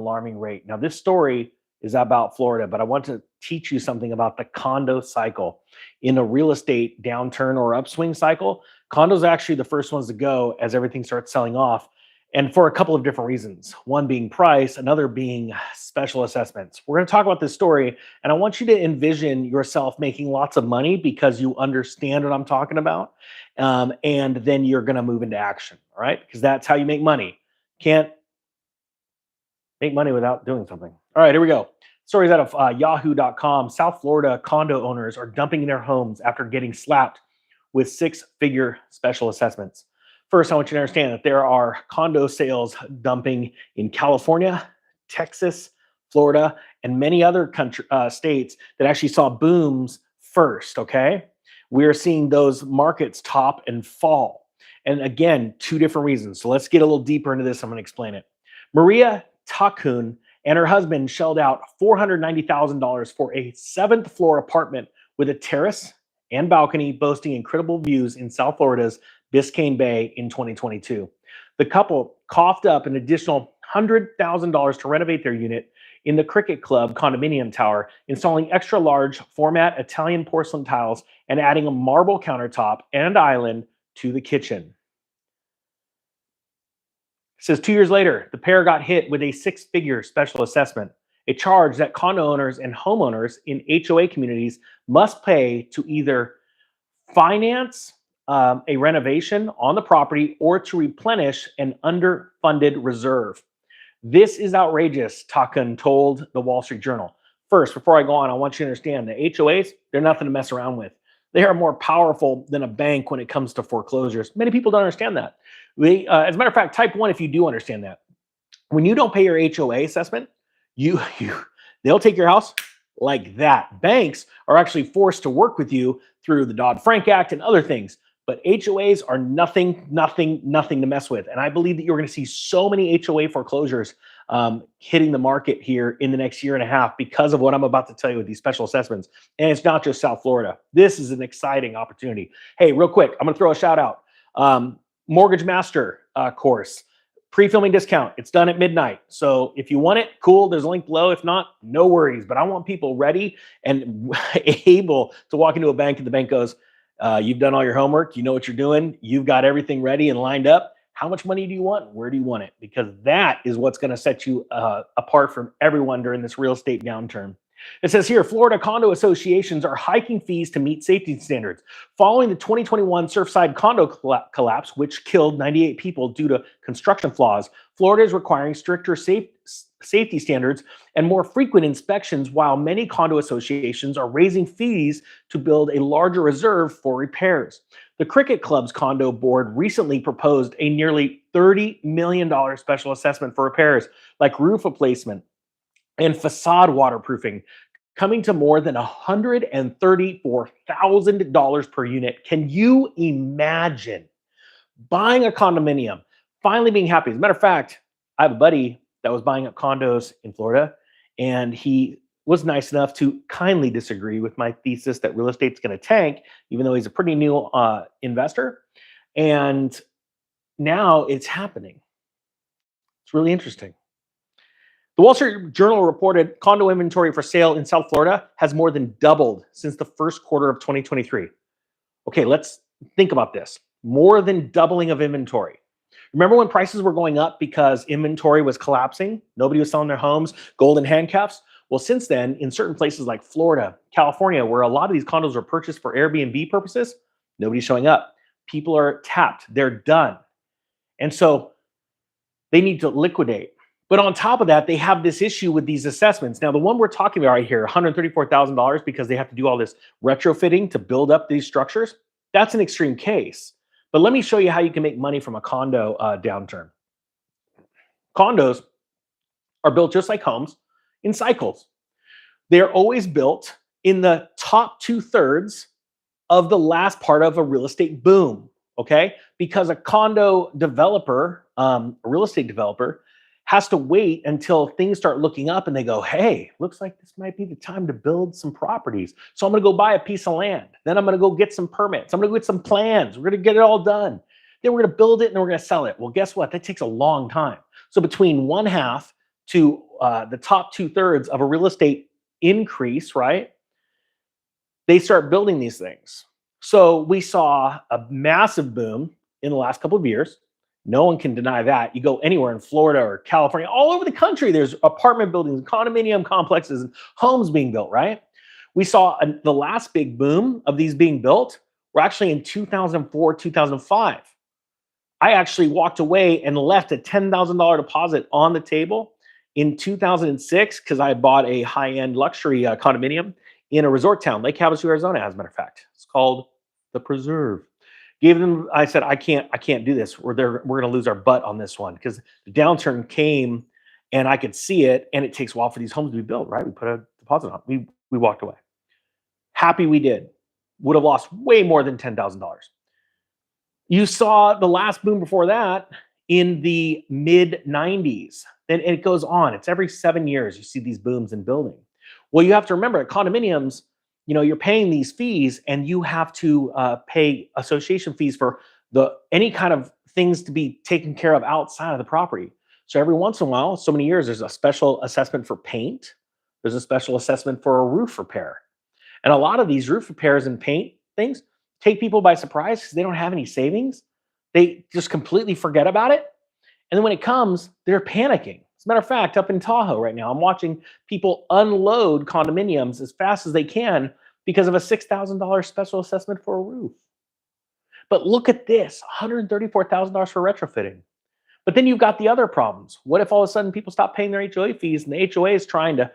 alarming rate. Now, this story is about Florida, but I want to teach you something about the condo cycle. In a real estate downturn or upswing cycle, condos are actually the first ones to go as everything starts selling off. And for a couple of different reasons. One being price, another being special assessments. We're going to talk about this story, and I want you to envision yourself making lots of money because you understand what I'm talking about. And then you're going to move into action, all right? Because that's how you make money. Can't make money without doing something. All right, here we go. Stories out of yahoo.com. South Florida condo owners are dumping their homes after getting slapped with six-figure special assessments. First, I want you to understand that there are condo sales dumping in California, Texas, Florida, and many other states that actually saw booms first, okay? We're seeing those markets top and fall. And again, two different reasons. So let's get a little deeper into this. I'm going to explain it. Maria Takun and her husband shelled out $490,000 for a seventh floor apartment with a terrace and balcony boasting incredible views in South Florida's Biscayne Bay in 2022. The couple coughed up an additional $100,000 to renovate their unit in the Cricket Club condominium tower, installing extra large format Italian porcelain tiles and adding a marble countertop and island to the kitchen. It says 2 years later, the pair got hit with a six-figure special assessment, a charge that condo owners and homeowners in HOA communities must pay to either finance a renovation on the property or to replenish an underfunded reserve. This is outrageous, Takun told the Wall Street Journal. First, before I go on, I want you to understand the HOAs, they're nothing to mess around with. They are more powerful than a bank when it comes to foreclosures. Many people don't understand that. As a matter of fact, type 1 if you do understand that. When you don't pay your HOA assessment, they'll take your house like that. Banks are actually forced to work with you through the Dodd-Frank Act and other things. But HOAs are nothing to mess with. And I believe that you're going to see so many HOA foreclosures hitting the market here in the next year and a half because of what I'm about to tell you with these special assessments. And it's not just South Florida. This is an exciting opportunity. Hey, real quick, I'm going to throw a shout out. Mortgage Master course, pre-filming discount. It's done at midnight. So if you want it, cool. There's a link below. If not, no worries. But I want people ready and able to walk into a bank and the bank goes, you've done all your homework. You know what you're doing. You've got everything ready and lined up. How much money do you want? Where do you want it? Because that is what's going to set you apart from everyone during this real estate downturn. It says here, Florida condo associations are hiking fees to meet safety standards. Following the 2021 Surfside condo collapse, which killed 98 people due to construction flaws, Florida is requiring stricter safety standards and more frequent inspections, while many condo associations are raising fees to build a larger reserve for repairs. The Cricket Club's condo board recently proposed a nearly $30 million special assessment for repairs, like roof replacement and facade waterproofing, coming to more than $134,000 per unit. Can you imagine buying a condominium, finally being happy? As a matter of fact, I have a buddy that was buying up condos in Florida, and he was nice enough to kindly disagree with my thesis that real estate's going to tank, even though he's a pretty new investor. And now it's happening. It's really interesting. The Wall Street Journal reported condo inventory for sale in South Florida has more than doubled since the first quarter of 2023. Okay, let's think about this. More than doubling of inventory. Remember when prices were going up because inventory was collapsing? Nobody was selling their homes, golden handcuffs? Well, since then, in certain places like Florida, California, where a lot of these condos were purchased for Airbnb purposes, nobody's showing up. People are tapped. They're done. And so they need to liquidate. But on top of that, they have this issue with these assessments. Now, the one we're talking about right here, $134,000 because they have to do all this retrofitting to build up these structures, that's an extreme case. But let me show you how you can make money from a condo downturn. Condos are built just like homes in cycles. They're always built in the top 2/3 of the last part of a real estate boom, okay? Because a condo developer, a real estate developer, has to wait until things start looking up and they go, hey, looks like this might be the time to build some properties. So I'm going to go buy a piece of land. Then I'm going to go get some permits. I'm going to go get some plans. We're going to get it all done. Then we're going to build it and then we're going to sell it. Well, guess what? That takes a long time. So between 1/2 to the top 2/3 of a real estate increase, right? They start building these things. So we saw a massive boom in the last couple of years. No one can deny that. You go anywhere in Florida or California, all over the country, there's apartment buildings, condominium complexes, and homes being built, right? We saw the last big boom of these being built were actually in 2004, 2005. I actually walked away and left a $10,000 deposit on the table in 2006 because I bought a high-end luxury condominium in a resort town, Lake Havasu, Arizona, as a matter of fact. It's called the Preserve. Gave them, I said, I can't do this. We're going to lose our butt on this one because the downturn came and I could see it, and it takes a while for these homes to be built, right? We put a deposit on. We walked away. Happy we did. Would have lost way more than $10,000. You saw the last boom before that in the mid 90s. Then it goes on. It's every 7 years you see these booms in building. Well, you have to remember at condominiums, you're paying these fees, and you have to pay association fees for any kind of things to be taken care of outside of the property. So every once in a while, so many years, there's a special assessment for paint. There's a special assessment for a roof repair. And a lot of these roof repairs and paint things take people by surprise because they don't have any savings. They just completely forget about it. And then when it comes, they're panicking. As a matter of fact, up in Tahoe right now, I'm watching people unload condominiums as fast as they can because of a $6,000 special assessment for a roof. But look at this, $134,000 for retrofitting. But then you've got the other problems. What if all of a sudden people stop paying their HOA fees and the HOA is trying to,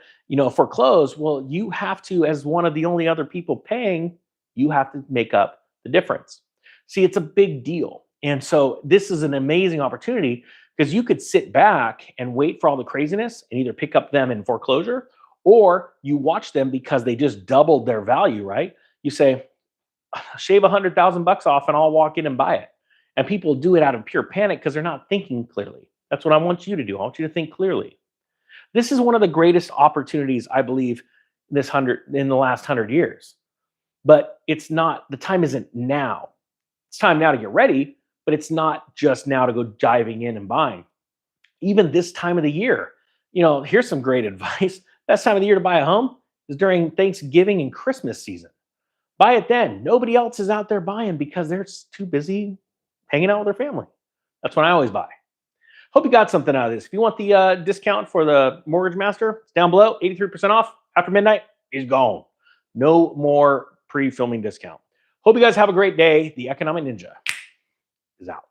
foreclose? Well, you have to, as one of the only other people paying, you have to make up the difference. See, it's a big deal. And so this is an amazing opportunity because you could sit back and wait for all the craziness and either pick up them in foreclosure, or you watch them because they just doubled their value, right? You say, shave $100,000 off and I'll walk in and buy it. And people do it out of pure panic because they're not thinking clearly. That's what I want you to do. I want you to think clearly. This is one of the greatest opportunities, I believe, in the last 100 years. But it's not, the time isn't now. It's time now to get ready, but it's not just now to go diving in and buying. Even this time of the year, here's some great advice. Best time of the year to buy a home is during Thanksgiving and Christmas season. Buy it then. Nobody else is out there buying because they're too busy hanging out with their family. That's when I always buy. Hope you got something out of this. If you want the discount for the Mortgage Master, it's down below, 83% off. After midnight, it's gone. No more pre-filming discount. Hope you guys have a great day. The Economic Ninja is out.